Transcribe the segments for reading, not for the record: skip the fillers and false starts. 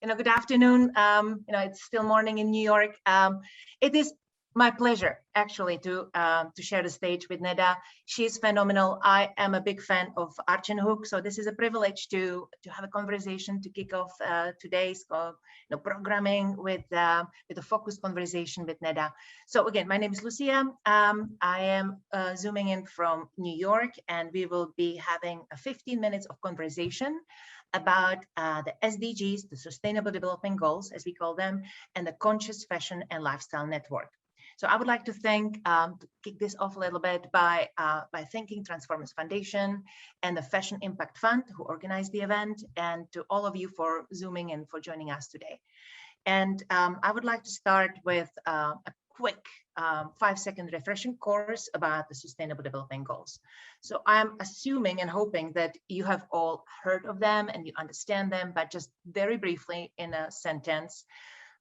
Good afternoon. It's still morning in New York. It is my pleasure actually to share the stage with NEDA. She's phenomenal. I am a big fan of Arch and Hook, so this is a privilege to have a conversation to kick off today's programming with a focused conversation with NEDA. So again, my name is Lucie. I am zooming in from New York, and we will be having 15 minutes of conversation about the SDGs, the Sustainable Development Goals, as we call them, and the Conscious Fashion and Lifestyle Network. So I would like to to kick this off a little bit by thanking Transformers Foundation and the Fashion Impact Fund who organized the event, and to all of you for zooming in, for joining us today. And I would like to start with a quick 5-second refreshing course about the Sustainable Development Goals. So I'm assuming and hoping that you have all heard of them and you understand them, but just very briefly in a sentence,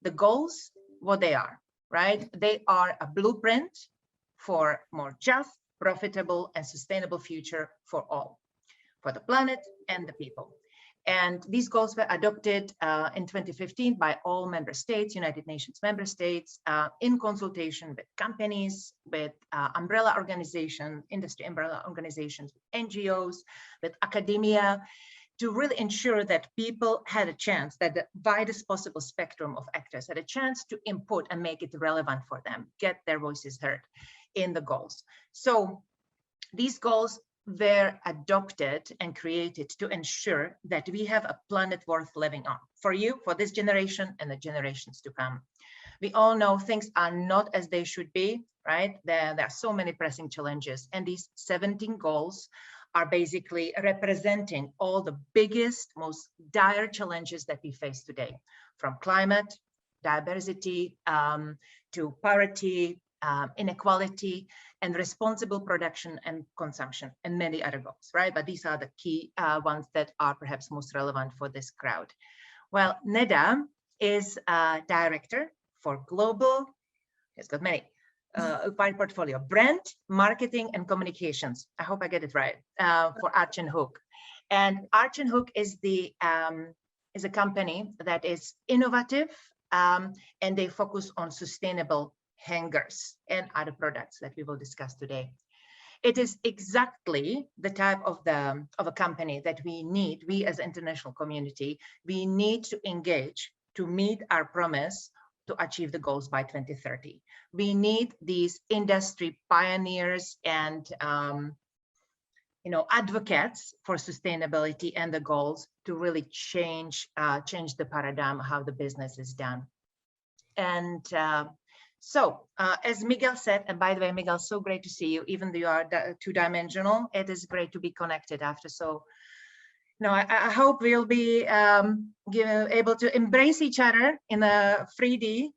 the goals, what they are, right? They are a blueprint for more just, profitable, and sustainable future for all, for the planet and the people. And these goals were adopted in 2015 by all member states, United Nations member states, in consultation with companies, with umbrella organizations, industry umbrella organizations, NGOs, with academia, to really ensure that people had a chance, that the widest possible spectrum of actors had a chance to input and make it relevant for them, get their voices heard in the goals. So these goals were adopted and created to ensure that we have a planet worth living on, for you, for this generation, and the generations to come. We all know things are not as they should be, right? There are so many pressing challenges, and these 17 goals are basically representing all the biggest, most dire challenges that we face today, from climate, diversity, to poverty, inequality, and responsible production and consumption, and many other goals, right? But these are the key ones that are perhaps most relevant for this crowd. Well, NEDA is a director for global, it's got many, wide portfolio, brand, marketing, and communications. I hope I get it right, for Arch and Hook. And Arch and Hook is a company that is innovative, and they focus on sustainable hangers and other products that we will discuss today. It is exactly the type of a company that we need, we as an international community, we need to engage to meet our promise to achieve the goals by 2030. We need these industry pioneers and advocates for sustainability and the goals to really change the paradigm how the business is done. And so, as Miguel said, and by the way, Miguel, so great to see you, even though you are two-dimensional, it is great to be connected after so. I hope we'll be able to embrace each other in a 3D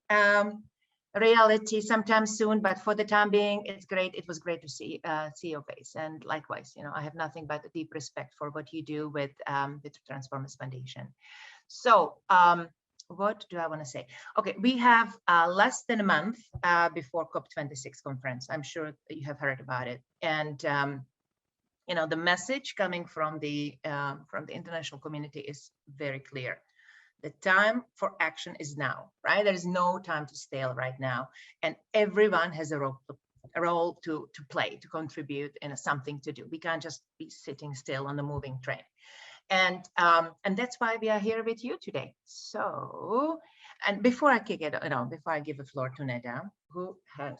reality sometime soon, but for the time being, it's great. It was great to see your face. And likewise, I have nothing but a deep respect for what you do with the Transformers Foundation. So, what do I want to say? Okay, we have less than a month before COP26 conference. I'm sure you have heard about it. And the message coming from the international community is very clear. The time for action is now, right? There is no time to stale right now, and everyone has a role to play, to contribute, and something to do. We can't just be sitting still on the moving train, and that's why we are here with you today. So, and before I kick it, before I give the floor to NEDA, who has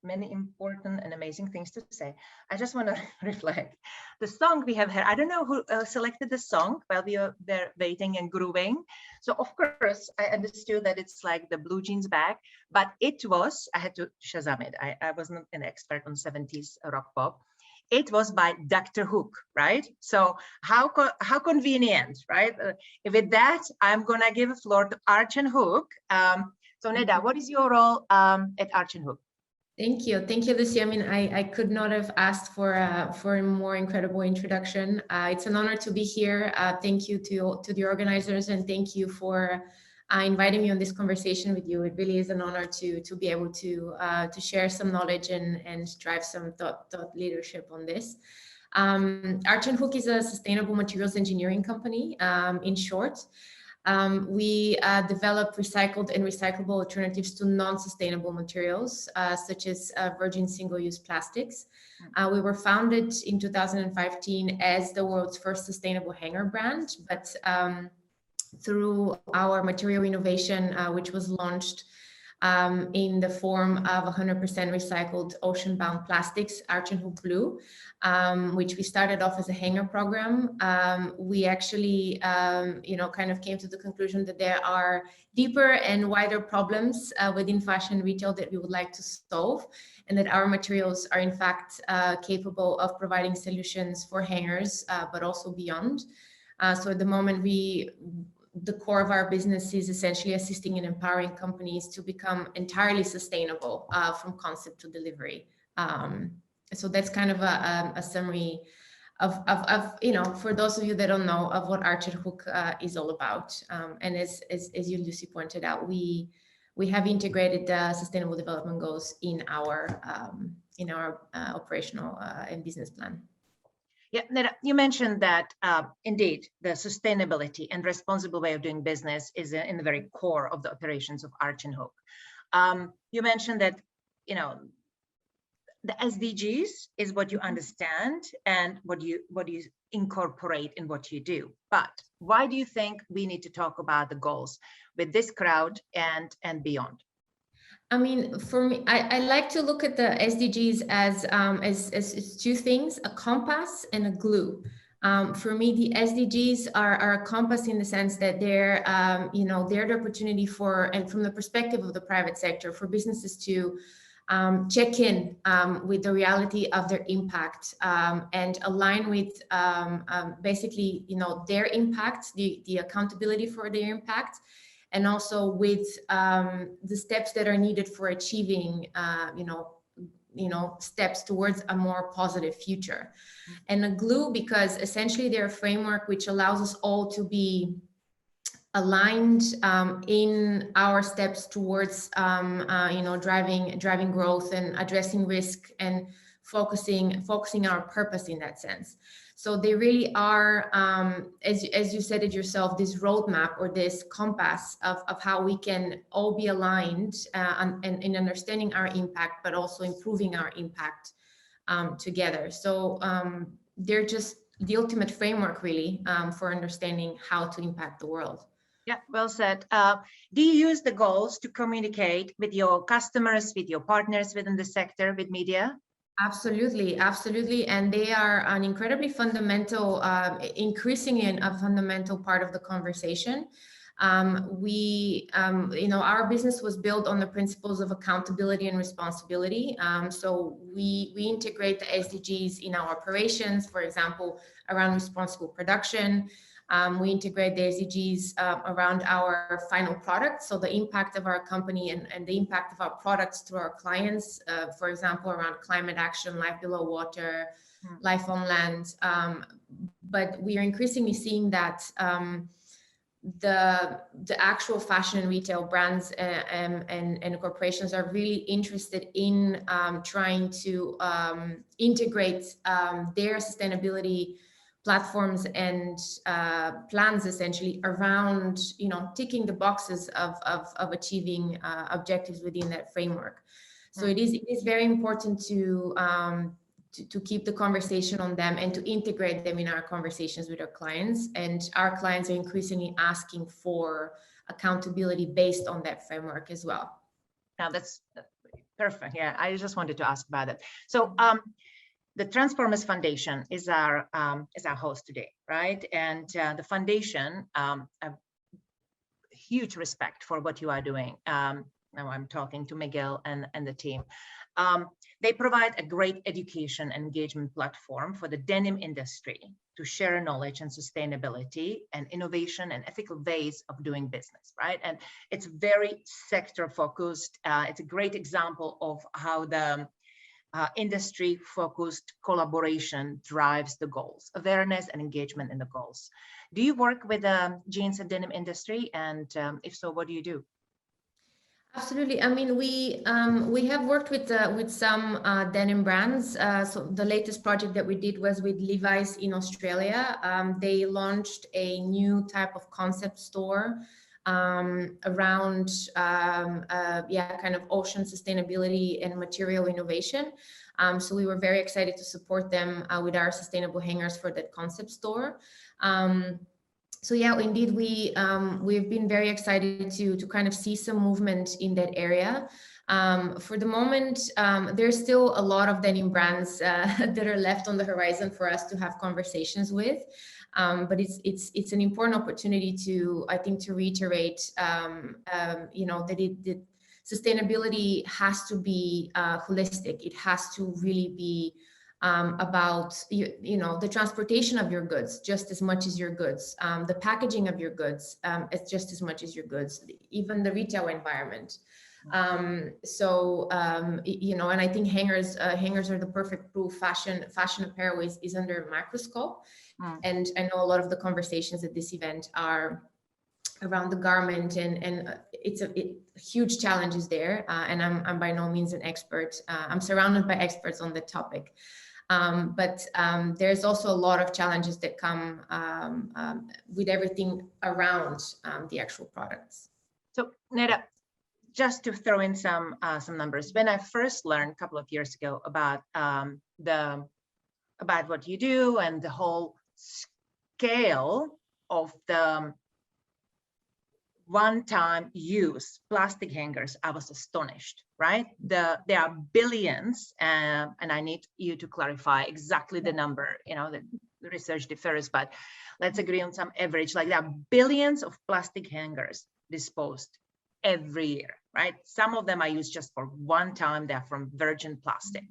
many important and amazing things to say, I just want to reflect. The song we have heard, I don't know who selected the song while we were there waiting and grooving. So of course, I understood that it's like the Blue Jeans bag, but it was, I had to Shazam it. I wasn't an expert on 70s rock pop. It was by Dr. Hook, right? So how convenient, right? With that, I'm gonna give the floor to Arch and Hook. So NEDA, what is your role at Arch and Hook? Thank you, Lucie. I mean, I could not have asked for a more incredible introduction. It's an honor to be here. Thank you to the organizers, and thank you for inviting me on this conversation with you. It really is an honor to be able to share some knowledge and drive some thought leadership on this. Arch and Hook is a sustainable materials engineering company, in short. We develop recycled and recyclable alternatives to non-sustainable materials, such as virgin single-use plastics. We were founded in 2015 as the world's first sustainable hanger brand, but through our material innovation, which was launched in the form of 100% recycled ocean-bound plastics, Arch and Hook Blue, which we started off as a hanger program. We actually, kind of came to the conclusion that there are deeper and wider problems within fashion retail that we would like to solve, and that our materials are in fact capable of providing solutions for hangers, but also beyond. So at the moment, the core of our business is essentially assisting and empowering companies to become entirely sustainable from concept to delivery. So that's kind of a summary of for those of you that don't know, of what Arch and Hook is all about. And as you, Lucie, pointed out, we have integrated the Sustainable Development Goals in our operational and business plan. Yeah, Neda, you mentioned that indeed the sustainability and responsible way of doing business is in the very core of the operations of Arch and Hook. You mentioned that the SDGs is what you understand and what you incorporate in what you do. But why do you think we need to talk about the goals with this crowd and beyond? I mean, for me, I like to look at the SDGs as two things: a compass and a glue. For me, the SDGs are a compass in the sense that they're the opportunity for, and from the perspective of the private sector, for businesses to check in with the reality of their impact and align with basically, their impact, the accountability for their impact, and also with the steps that are needed for achieving, steps towards a more positive future. And a glue, because essentially they're a framework which allows us all to be aligned in our steps towards, driving growth and addressing risk and focusing our purpose in that sense. So they really are, as you said it yourself, this roadmap or this compass of how we can all be aligned and in understanding our impact, but also improving our impact together. So they're just the ultimate framework, really, for understanding how to impact the world. Yeah, well said. Do you use the goals to communicate with your customers, with your partners within the sector, with media? Absolutely, absolutely. And they are an incredibly fundamental, increasingly a fundamental part of the conversation. Our business was built on the principles of accountability and responsibility. So we integrate the SDGs in our operations, for example, around responsible production. We integrate the SDGs around our final product, so the impact of our company and the impact of our products to our clients, for example, around climate action, life below water, life on land. But we are increasingly seeing that the actual fashion and retail brands and corporations are really interested in trying to integrate their sustainability platforms and plans essentially around, ticking the boxes of achieving objectives within that framework. So it is very important to keep the conversation on them and to integrate them in our conversations with our clients. And our clients are increasingly asking for accountability based on that framework as well. Now that's perfect. Yeah, I just wanted to ask about it. So the Transformers Foundation is our host today, right? And the foundation, have huge respect for what you are doing. Now I'm talking to Miguel and the team. They provide a great education and engagement platform for the denim industry to share knowledge and sustainability and innovation and ethical ways of doing business, right? And it's very sector focused. It's a great example of how the industry-focused collaboration drives the goals, awareness and engagement in the goals. Do you work with the jeans and denim industry? And if so, what do you do? Absolutely. I mean, we have worked with some denim brands. So the latest project that we did was with Levi's in Australia. They launched a new type of concept store around kind of ocean sustainability and material innovation. So we were very excited to support them with our sustainable hangers for that concept store. So yeah, indeed, we've been very excited to kind of see some movement in that area. For the moment, there's still a lot of denim brands that are left on the horizon for us to have conversations with. But it's an important opportunity to, I think, to reiterate, you know, that sustainability has to be holistic. It has to really be about you know, the transportation of your goods just as much as your goods, the packaging of your goods as just as much as your goods, even the retail environment. You know, and I think hangers are the perfect proof. Fashion apparel is under a microscope. And I know a lot of the conversations at this event are around the garment, and it's a huge challenges there. And I'm by no means an expert. I'm surrounded by experts on the topic. But there's also a lot of challenges that come with everything around the actual products. So NEDA, just to throw in some numbers, when I first learned a couple of years ago about what you do and the whole scale of the one-time use plastic hangers, I was astonished, right? There are billions, and I need you to clarify exactly the number. You know, the research differs, but let's agree on some average. Like, there are billions of plastic hangers disposed every year, right? Some of them are used just for one time. They're from virgin plastic.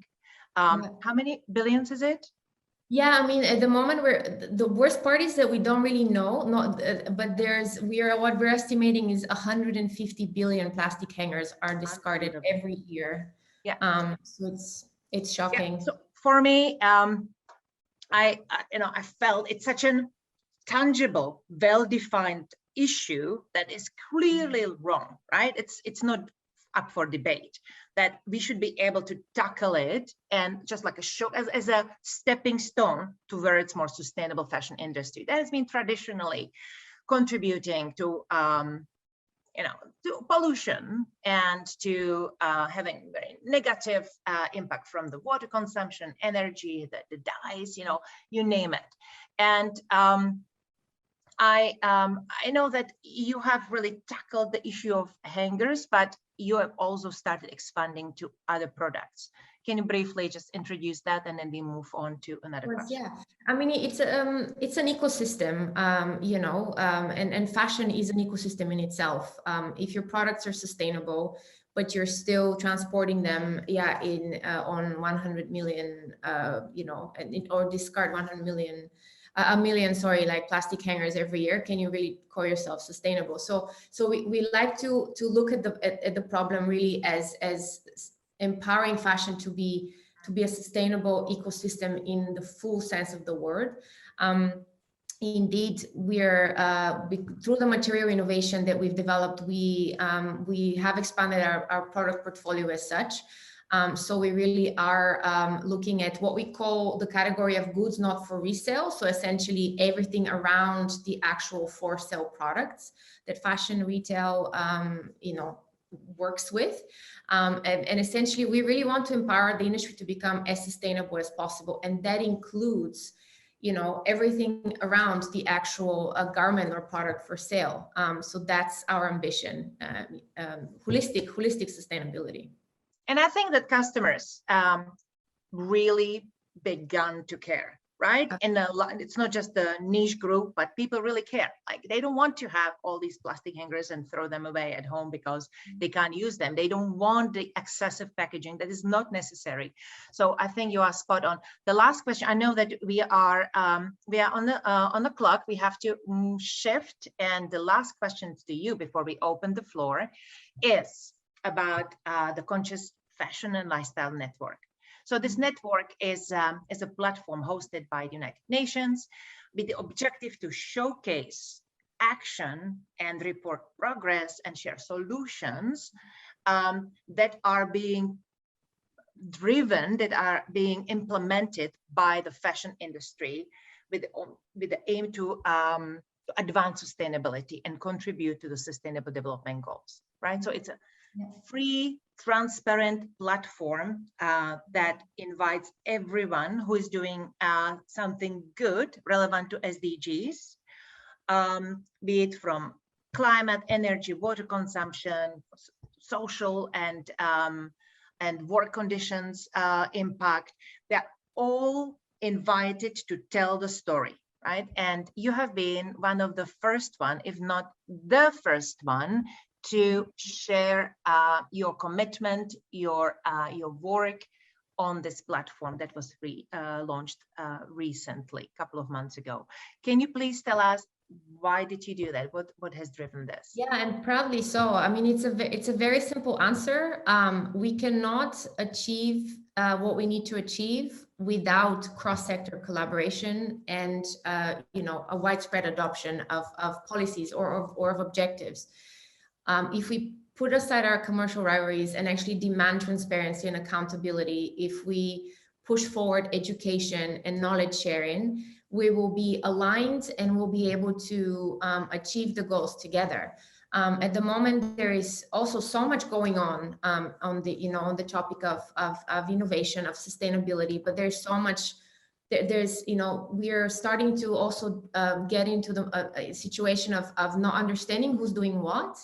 How many billions is it? Yeah, I mean, at the moment, the worst part is that we don't really know. But what we're estimating is 150 billion plastic hangers are discarded every year. Yeah. So it's shocking. Yeah. So for me, I felt it's such a tangible, well-defined issue that is clearly wrong, right? It's not up for debate, that we should be able to tackle it and just like as a stepping stone towards more sustainable fashion industry that has been traditionally contributing to to pollution and to having very negative impact from the water consumption, energy, the dyes, you name it. And I know that you have really tackled the issue of hangers, but you have also started expanding to other products. Can you briefly just introduce that, and then we move on to another question? Yeah, I mean, it's an ecosystem, and fashion is an ecosystem in itself. If your products are sustainable, but you're still transporting them, on 100 million, or discard 100 million. A million, like plastic hangers every year, can you really call yourself sustainable? So we like to look at the problem really as empowering fashion to be a sustainable ecosystem in the full sense of the word. Indeed, we're through the material innovation that we've developed, we have expanded our product portfolio as such. So we really are looking at what we call the category of goods not for resale. So essentially everything around the actual for sale products that fashion retail, works with. And essentially we really want to empower the industry to become as sustainable as possible. And that includes, everything around the actual garment or product for sale. So that's our ambition, holistic sustainability. And I think that customers really begun to care, right? And it's not just the niche group, but people really care. Like, they don't want to have all these plastic hangers and throw them away at home because they can't use them. They don't want the excessive packaging that is not necessary. So I think you are spot on. The last question, I know that we are on the clock. We have to shift. And the last question to you before we open the floor is about the Conscious Fashion and Lifestyle Network. So this network is a platform hosted by the United Nations with the objective to showcase action and report progress and share solutions that are being driven, that are being implemented by the fashion industry with the aim to advance sustainability and contribute to the Sustainable Development Goals, right? So it's a free, transparent platform that invites everyone who is doing something good, relevant to SDGs, be it from climate, energy, water consumption, social and work conditions impact. They're all invited to tell the story, right? And you have been one of the first one, if not the first one, to share your commitment, your work on this platform that was launched recently, a couple of months ago. Can you please tell us, why did you do that? What has driven this? Yeah, and proudly so. I mean, it's a very simple answer. We cannot achieve what we need to achieve without cross-sector collaboration and you know, a widespread adoption of policies or of objectives. If we put aside our commercial rivalries and actually demand transparency and accountability, if we push forward education and knowledge sharing, we will be aligned and we'll be able to achieve the goals together. At the moment, there is also so much going on the, you know, on the topic of innovation, of sustainability, but there's so much, there's, you know, we're starting to also get into the situation of not understanding who's doing what.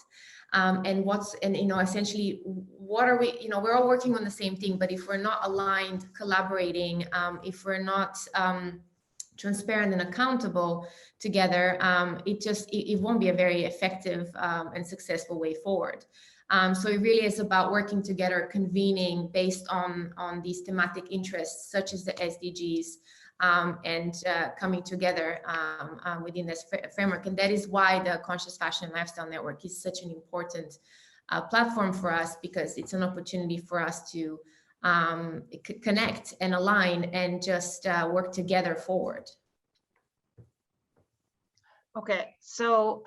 And you know, essentially, what are we, you know, we're all working on the same thing, but if we're not aligned, collaborating, if we're not transparent and accountable together, it won't be a very effective and successful way forward. So it really is about working together, convening based on these thematic interests, such as the SDGs, and coming together within this framework. And that is why the Conscious Fashion Lifestyle Network is such an important platform for us, because it's an opportunity for us to connect and align and just work together forward. Okay, so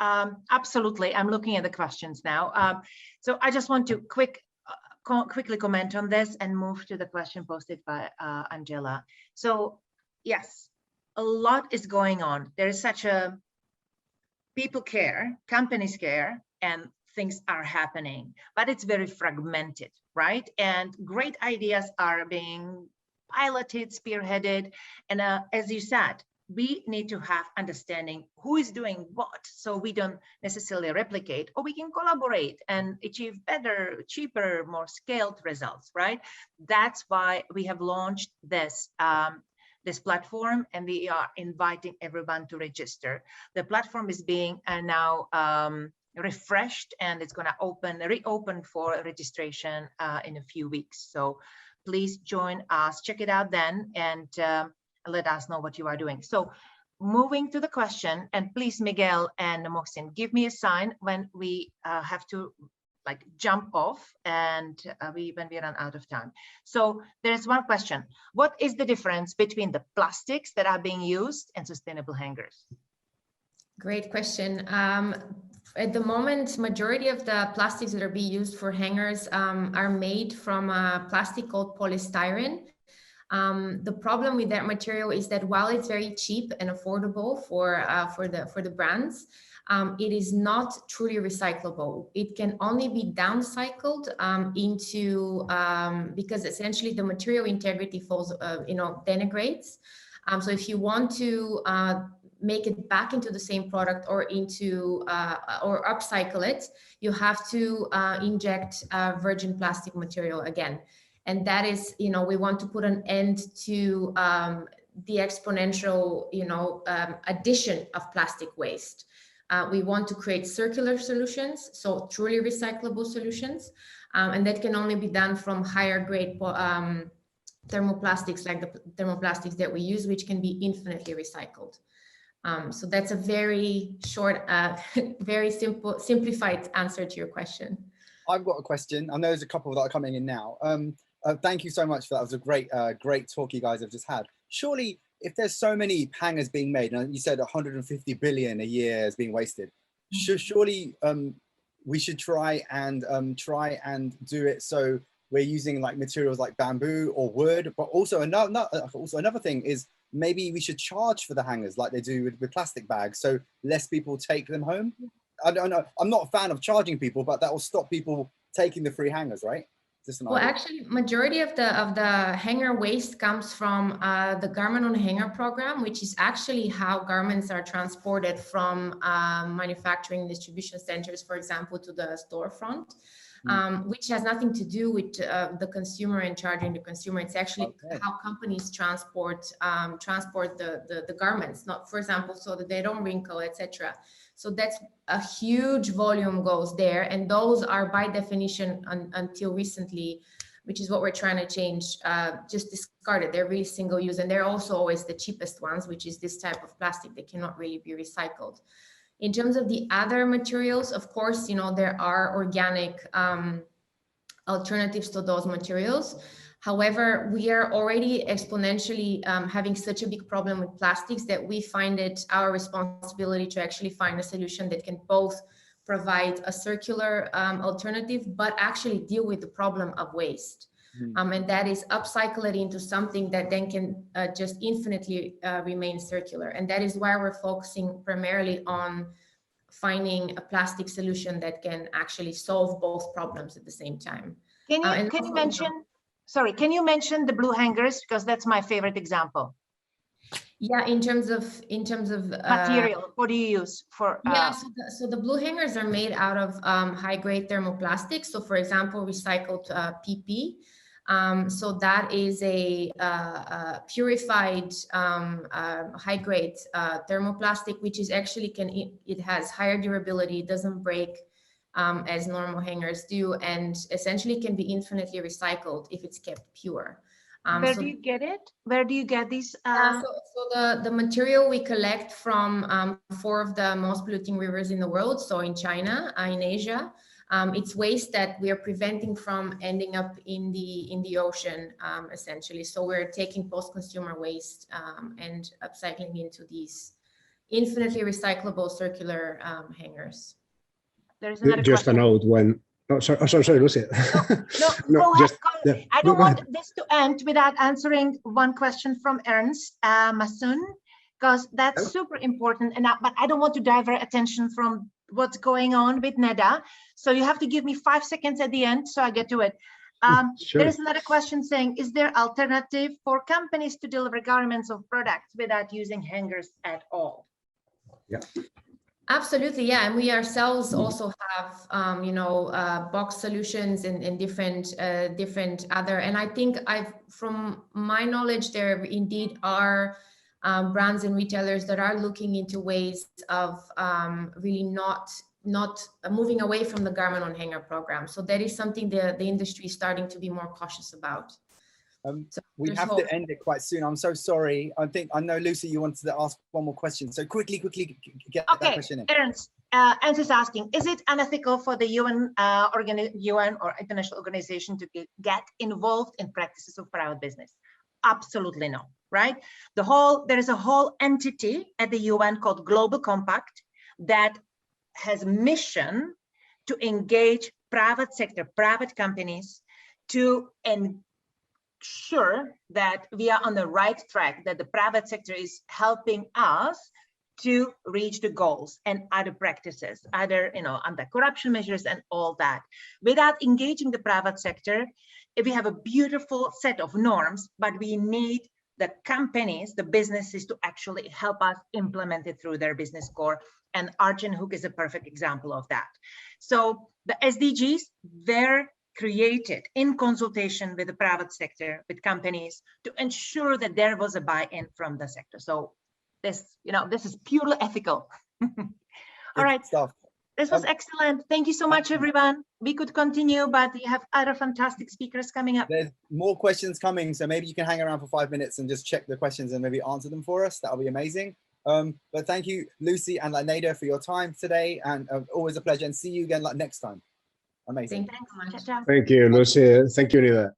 absolutely, I'm looking at the questions now. So I just want to quickly comment on this and move to the question posted by Angela. So yes, a lot is going on. There is such a, people care, companies care, and things are happening, but it's very fragmented, right? And great ideas are being piloted, spearheaded, and as you said, we need to have understanding who is doing what, so we don't necessarily replicate, or we can collaborate and achieve better, cheaper, more scaled results, right? That's why we have launched this this platform, and we are inviting everyone to register. The platform is being now refreshed, and it's going to reopen for registration in a few weeks. So please join us, check it out then, and let us know what you are doing. So moving to the question, and please, Miguel and Mohsin, give me a sign when we have to like jump off and when we run out of time. So there's one question. What is the difference between the plastics that are being used and sustainable hangers? Great question. At the moment, majority of the plastics that are being used for hangers are made from a plastic called polystyrene. The problem with that material is that while it's very cheap and affordable for the brands, it is not truly recyclable. It can only be downcycled into because essentially the material integrity falls, degrades. So if you want to make it back into the same product or into or upcycle it, you have to inject virgin plastic material again. And that is, we want to put an end to the exponential, addition of plastic waste. We want to create circular solutions, so truly recyclable solutions, and that can only be done from higher grade thermoplastics, like the thermoplastics that we use, which can be infinitely recycled. So that's a very short, very simplified answer to your question. I've got a question. I know there's a couple that are coming in now. Thank you so much for that. It was a great talk you guys have just had. Surely, if there's so many hangers being made, and you said 150 billion a year is being wasted, surely we should try and do it so we're using like materials like bamboo or wood. But also another thing is maybe we should charge for the hangers like they do with plastic bags, so less people take them home. I don't know. I'm not a fan of charging people, but that will stop people taking the free hangers, right? Well, actually, majority of the hanger waste comes from the garment on hanger program, which is actually how garments are transported from manufacturing distribution centers, for example, to the storefront, which has nothing to do with the consumer and charging the consumer. It's actually how companies transport the garments, not, for example, so that they don't wrinkle, etc. So that's a huge volume goes there, and those are by definition until recently, which is what we're trying to change, just discarded. They're really single use, and they're also always the cheapest ones, which is this type of plastic that cannot really be recycled. In terms of the other materials, of course, you know, there are organic alternatives to those materials. However, we are already exponentially having such a big problem with plastics that we find it our responsibility to actually find a solution that can both provide a circular alternative, but actually deal with the problem of waste. And that is upcycle it into something that then can just infinitely remain circular. And that is why we're focusing primarily on finding a plastic solution that can actually solve both problems at the same time. Can you mention? Sorry, can you mention the blue hangers, because that's my favorite example? Yeah, in terms of material, what do you use for? Yeah, so the blue hangers are made out of high-grade thermoplastics. So, for example, recycled PP. So that is a purified high-grade thermoplastic, which is actually it has higher durability, doesn't break as normal hangers do, and essentially can be infinitely recycled if it's kept pure. Where do you get it? Where do you get these? So the material we collect from 4 of the most polluting rivers in the world. So in China, in Asia, it's waste that we are preventing from ending up in the ocean, essentially. So we're taking post-consumer waste and upcycling into these infinitely recyclable circular hangers. There's another just question. a note when. Oh, sorry, Lucie. No, go ahead. I don't want this to end without answering one question from Ernst Masun, because that's super important. But I don't want to divert attention from what's going on with NEDA. So you have to give me 5 seconds at the end so I get to it. Sure. There is another question saying, is there alternative for companies to deliver garments or products without using hangers at all? Yeah. Absolutely, yeah, and we ourselves also have, box solutions and different other. And I think from my knowledge, there indeed are brands and retailers that are looking into ways of really not moving away from the garment on hanger program. So that is something the industry is starting to be more cautious about. So we have to end it quite soon. I'm so sorry. I know, Lucie, you wanted to ask one more question. So quickly get that question in. Ernst is asking, is it unethical for the UN or international organization to get involved in practices of private business? Absolutely no, right? There is a whole entity at the UN called Global Compact that has mission to engage private sector, private companies to ensure that we are on the right track, that the private sector is helping us to reach the goals and other practices, anti-corruption measures and all that. Without engaging the private sector, we have a beautiful set of norms, but we need the companies, the businesses, to actually help us implement it through their business core. And Arch and Hook is a perfect example of that. So the SDGs, they're created in consultation with the private sector, with companies, to ensure that there was a buy-in from the sector. So this is purely ethical. All right, this was excellent. Thank you so much, everyone. We could continue, but we have other fantastic speakers coming up. There's more questions coming, so maybe you can hang around for 5 minutes and just check the questions and maybe answer them for us. That'll be amazing. But thank you, Lucie and NEDA, for your time today, and always a pleasure. And see you again next time. Amazing. Thanks so much. Thank you, Lucie. Thank you, NEDA.